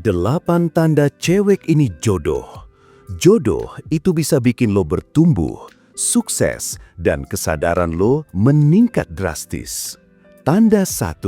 8 tanda cewek ini jodoh. Jodoh itu bisa bikin lo bertumbuh, sukses, dan kesadaran lo meningkat drastis. Tanda 1.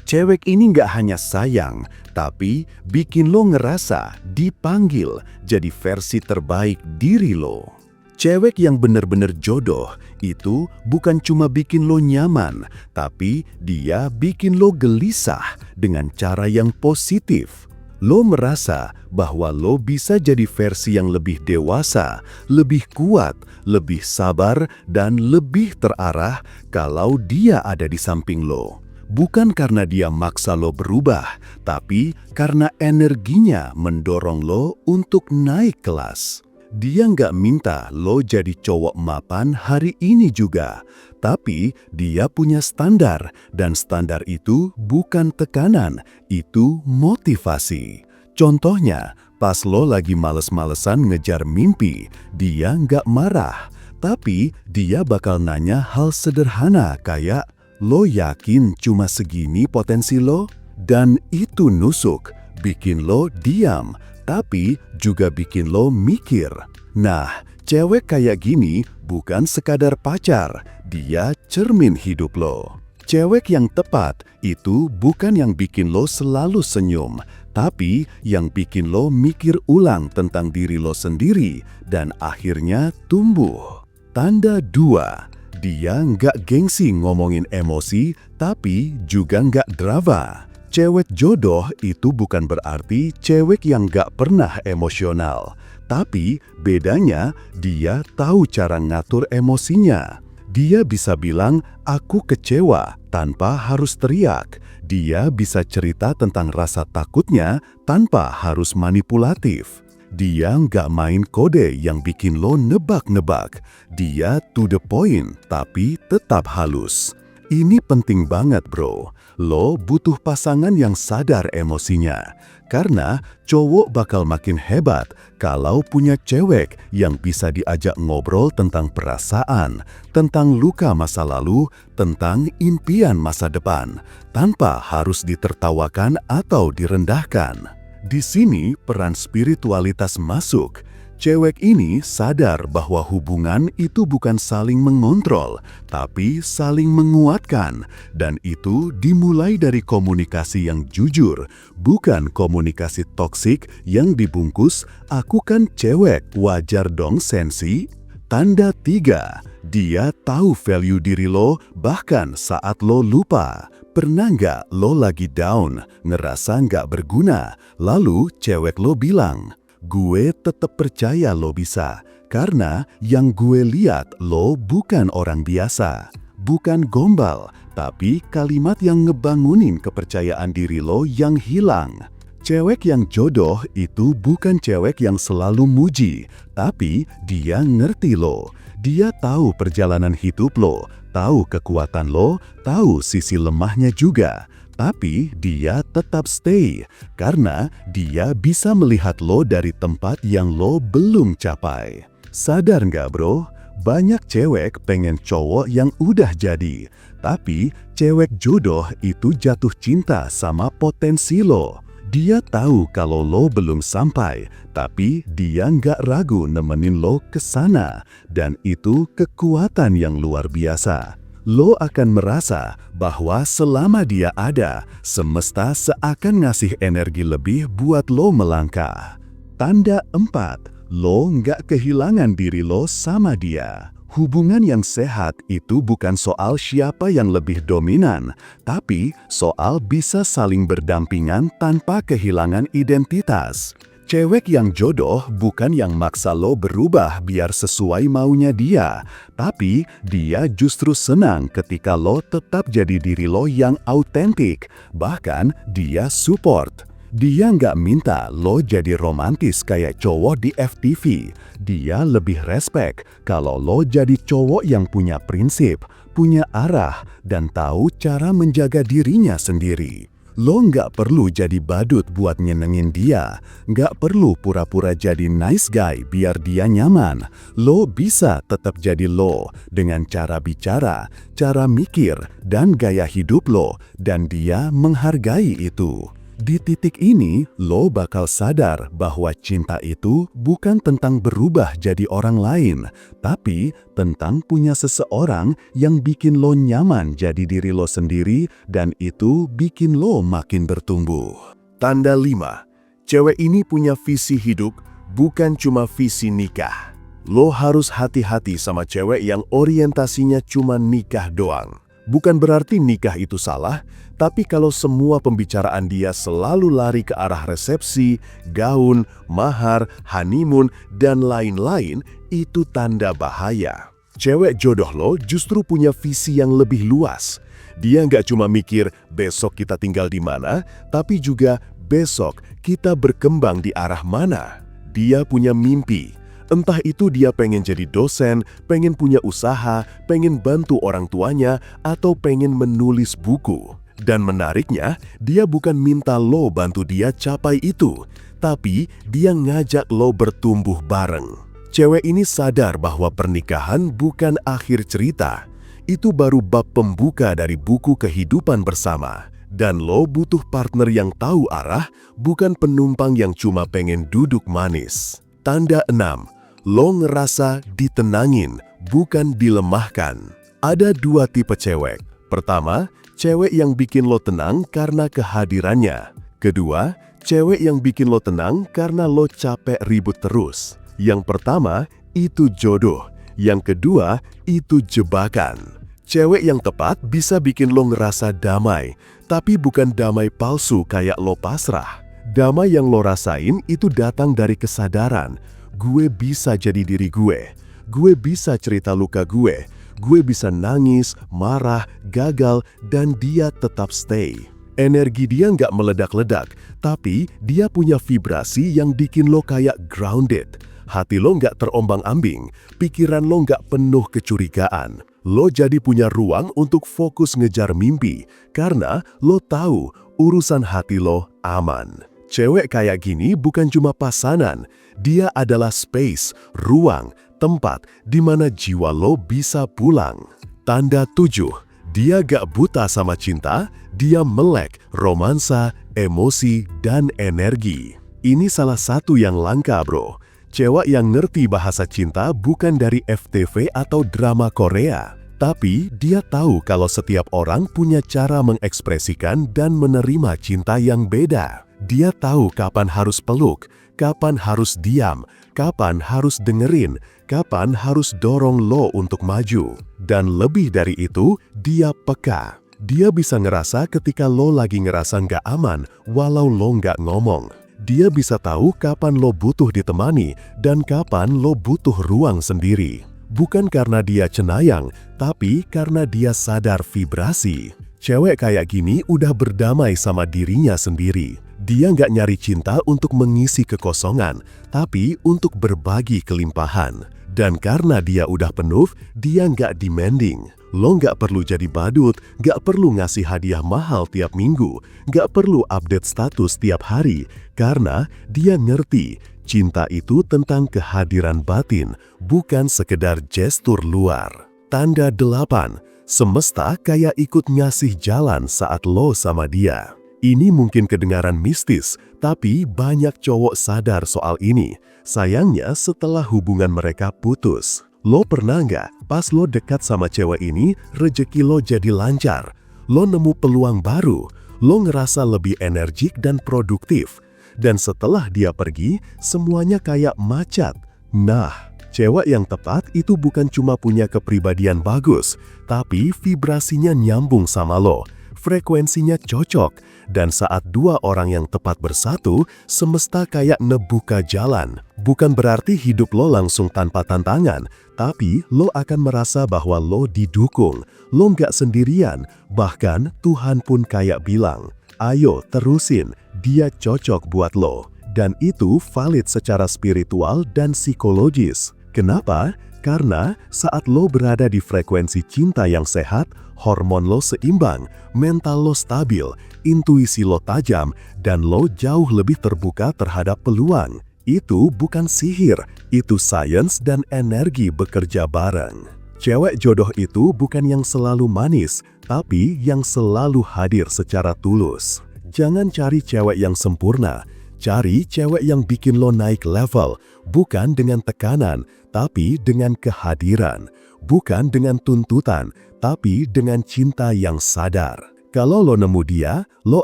Cewek ini nggak hanya sayang, tapi bikin lo ngerasa dipanggil jadi versi terbaik diri lo. Cewek yang benar-benar jodoh itu bukan cuma bikin lo nyaman, tapi dia bikin lo gelisah dengan cara yang positif. Lo merasa bahwa lo bisa jadi versi yang lebih dewasa, lebih kuat, lebih sabar, dan lebih terarah kalau dia ada di samping lo. Bukan karena dia maksa lo berubah, tapi karena energinya mendorong lo untuk naik kelas. Dia nggak minta lo jadi cowok mapan hari ini juga, tapi dia punya standar, dan standar itu bukan tekanan, itu motivasi. Contohnya, pas lo lagi males-malesan ngejar mimpi, dia nggak marah, tapi dia bakal nanya hal sederhana kayak, "Lo yakin cuma segini potensi lo?" Dan itu nusuk, bikin lo diam, tapi juga bikin lo mikir. Nah, cewek kayak gini bukan sekadar pacar, dia cermin hidup lo. Cewek yang tepat itu bukan yang bikin lo selalu senyum, tapi yang bikin lo mikir ulang tentang diri lo sendiri dan akhirnya tumbuh. Tanda 2. Dia nggak gengsi ngomongin emosi, tapi juga nggak drama. Cewek jodoh itu bukan berarti cewek yang gak pernah emosional. Tapi bedanya dia tahu cara ngatur emosinya. Dia bisa bilang, "Aku kecewa," tanpa harus teriak. Dia bisa cerita tentang rasa takutnya tanpa harus manipulatif. Dia nggak main kode yang bikin lo nebak-nebak. Dia to the point, tapi tetap halus. Ini penting banget, bro. Lo butuh pasangan yang sadar emosinya. Karena cowok bakal makin hebat kalau punya cewek yang bisa diajak ngobrol tentang perasaan, tentang luka masa lalu, tentang impian masa depan, tanpa harus ditertawakan atau direndahkan. Di sini peran spiritualitas masuk. Cewek ini sadar bahwa hubungan itu bukan saling mengontrol, tapi saling menguatkan. Dan itu dimulai dari komunikasi yang jujur, bukan komunikasi toksik yang dibungkus, "Aku kan cewek, wajar dong sensi." Tanda 3. Dia tahu value diri lo bahkan saat lo lupa. Pernah nggak lo lagi down, ngerasa nggak berguna, lalu cewek lo bilang, "Gue tetap percaya lo bisa, karena yang gue lihat lo bukan orang biasa." Bukan gombal, tapi kalimat yang ngebangunin kepercayaan diri lo yang hilang. Cewek yang jodoh itu bukan cewek yang selalu muji, tapi dia ngerti lo. Dia tahu perjalanan hidup lo, tahu kekuatan lo, tahu sisi lemahnya juga. Tapi dia tetap stay, karena dia bisa melihat lo dari tempat yang lo belum capai. Sadar nggak, bro? Banyak cewek pengen cowok yang udah jadi, tapi cewek jodoh itu jatuh cinta sama potensi lo. Dia tahu kalau lo belum sampai, tapi dia nggak ragu nemenin lo ke sana, dan itu kekuatan yang luar biasa. Lo akan merasa bahwa selama dia ada, semesta seakan ngasih energi lebih buat lo melangkah. Tanda 4. Lo nggak kehilangan diri lo sama dia. Hubungan yang sehat itu bukan soal siapa yang lebih dominan, tapi soal bisa saling berdampingan tanpa kehilangan identitas. Cewek yang jodoh bukan yang maksa lo berubah biar sesuai maunya dia, tapi dia justru senang ketika lo tetap jadi diri lo yang autentik, bahkan dia support. Dia nggak minta lo jadi romantis kayak cowok di FTV. Dia lebih respect kalau lo jadi cowok yang punya prinsip, punya arah, dan tahu cara menjaga dirinya sendiri. Lo nggak perlu jadi badut buat nyenengin dia. Nggak perlu pura-pura jadi nice guy biar dia nyaman. Lo bisa tetap jadi lo dengan cara bicara, cara mikir, dan gaya hidup lo. Dan dia menghargai itu. Di titik ini, lo bakal sadar bahwa cinta itu bukan tentang berubah jadi orang lain, tapi tentang punya seseorang yang bikin lo nyaman jadi diri lo sendiri dan itu bikin lo makin bertumbuh. Tanda 5. Cewek ini punya visi hidup, bukan cuma visi nikah. Lo harus hati-hati sama cewek yang orientasinya cuma nikah doang. Bukan berarti nikah itu salah, tapi kalau semua pembicaraan dia selalu lari ke arah resepsi, gaun, mahar, honeymoon, dan lain-lain, itu tanda bahaya. Cewek jodoh lo justru punya visi yang lebih luas. Dia nggak cuma mikir besok kita tinggal di mana, tapi juga besok kita berkembang di arah mana. Dia punya mimpi. Entah itu dia pengen jadi dosen, pengen punya usaha, pengen bantu orang tuanya, atau pengen menulis buku. Dan menariknya, dia bukan minta lo bantu dia capai itu, tapi dia ngajak lo bertumbuh bareng. Cewek ini sadar bahwa pernikahan bukan akhir cerita. Itu baru bab pembuka dari buku kehidupan bersama. Dan lo butuh partner yang tahu arah, bukan penumpang yang cuma pengen duduk manis. Tanda 6. Lo ngerasa ditenangin, bukan dilemahkan. Ada 2 tipe cewek. Pertama, cewek yang bikin lo tenang karena kehadirannya. Kedua, cewek yang bikin lo tenang karena lo capek ribut terus. Yang pertama, itu jodoh. Yang kedua, itu jebakan. Cewek yang tepat bisa bikin lo ngerasa damai, tapi bukan damai palsu kayak lo pasrah. Damai yang lo rasain itu datang dari kesadaran. Gue bisa jadi diri gue bisa cerita luka gue bisa nangis, marah, gagal, dan dia tetap stay. Energi dia nggak meledak-ledak, tapi dia punya vibrasi yang bikin lo kayak grounded. Hati lo nggak terombang-ambing, pikiran lo nggak penuh kecurigaan. Lo jadi punya ruang untuk fokus ngejar mimpi, karena lo tahu urusan hati lo aman. Cewek kayak gini bukan cuma pasangan, dia adalah space, ruang, tempat di mana jiwa lo bisa pulang. Tanda 7, dia gak buta sama cinta, dia melek romansa, emosi, dan energi. Ini salah satu yang langka bro. Cewek yang ngerti bahasa cinta bukan dari FTV atau drama Korea. Tapi dia tahu kalau setiap orang punya cara mengekspresikan dan menerima cinta yang beda. Dia tahu kapan harus peluk, kapan harus diam, kapan harus dengerin, kapan harus dorong lo untuk maju. Dan lebih dari itu, dia peka. Dia bisa ngerasa ketika lo lagi ngerasa nggak aman, walau lo nggak ngomong. Dia bisa tahu kapan lo butuh ditemani dan kapan lo butuh ruang sendiri. Bukan karena dia cenayang, tapi karena dia sadar vibrasi. Cewek kayak gini udah berdamai sama dirinya sendiri. Dia nggak nyari cinta untuk mengisi kekosongan, tapi untuk berbagi kelimpahan. Dan karena dia udah penuh, dia nggak demanding. Lo nggak perlu jadi badut, nggak perlu ngasih hadiah mahal tiap minggu, nggak perlu update status tiap hari, karena dia ngerti cinta itu tentang kehadiran batin, bukan sekedar gestur luar. Tanda 8. Semesta kayak ikut ngasih jalan saat lo sama dia. Ini mungkin kedengaran mistis, tapi banyak cowok sadar soal ini. Sayangnya setelah hubungan mereka putus. Lo pernah nggak pas lo dekat sama cewek ini, rejeki lo jadi lancar. Lo nemu peluang baru, lo ngerasa lebih energik dan produktif. Dan setelah dia pergi, semuanya kayak macet. Nah, cewek yang tepat itu bukan cuma punya kepribadian bagus, tapi vibrasinya nyambung sama lo. Frekuensinya cocok, dan saat 2 orang yang tepat bersatu, semesta kayak ngebuka jalan. Bukan berarti hidup lo langsung tanpa tantangan, tapi lo akan merasa bahwa lo didukung, lo nggak sendirian, bahkan Tuhan pun kayak bilang, ayo terusin, dia cocok buat lo. Dan itu valid secara spiritual dan psikologis. Kenapa? Karena saat lo berada di frekuensi cinta yang sehat, hormon lo seimbang, mental lo stabil, intuisi lo tajam, dan lo jauh lebih terbuka terhadap peluang. Itu bukan sihir, itu sains dan energi bekerja bareng. Cewek jodoh itu bukan yang selalu manis, tapi yang selalu hadir secara tulus. Jangan cari cewek yang sempurna, cari cewek yang bikin lo naik level, bukan dengan tekanan, tapi dengan kehadiran. Bukan dengan tuntutan, tapi dengan cinta yang sadar. Kalau lo nemu dia, lo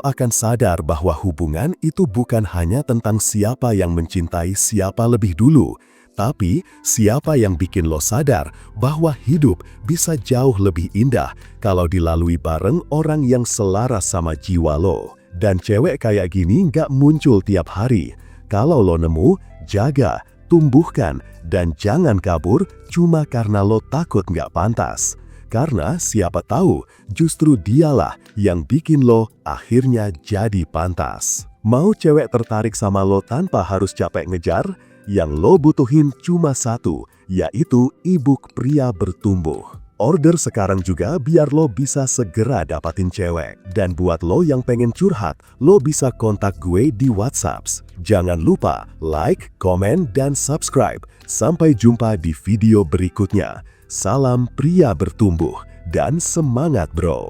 akan sadar bahwa hubungan itu bukan hanya tentang siapa yang mencintai siapa lebih dulu, tapi siapa yang bikin lo sadar bahwa hidup bisa jauh lebih indah kalau dilalui bareng orang yang selaras sama jiwa lo. Dan cewek kayak gini nggak muncul tiap hari. Kalau lo nemu, jaga, tumbuhkan, dan jangan kabur cuma karena lo takut nggak pantas. Karena siapa tahu justru dialah yang bikin lo akhirnya jadi pantas. Mau cewek tertarik sama lo tanpa harus capek ngejar? Yang lo butuhin cuma satu, yaitu e-book Pria Bertumbuh. Order sekarang juga biar lo bisa segera dapatin cewek. Dan buat lo yang pengen curhat, lo bisa kontak gue di WhatsApp. Jangan lupa like, komen, dan subscribe. Sampai jumpa di video berikutnya. Salam pria bertumbuh dan semangat bro.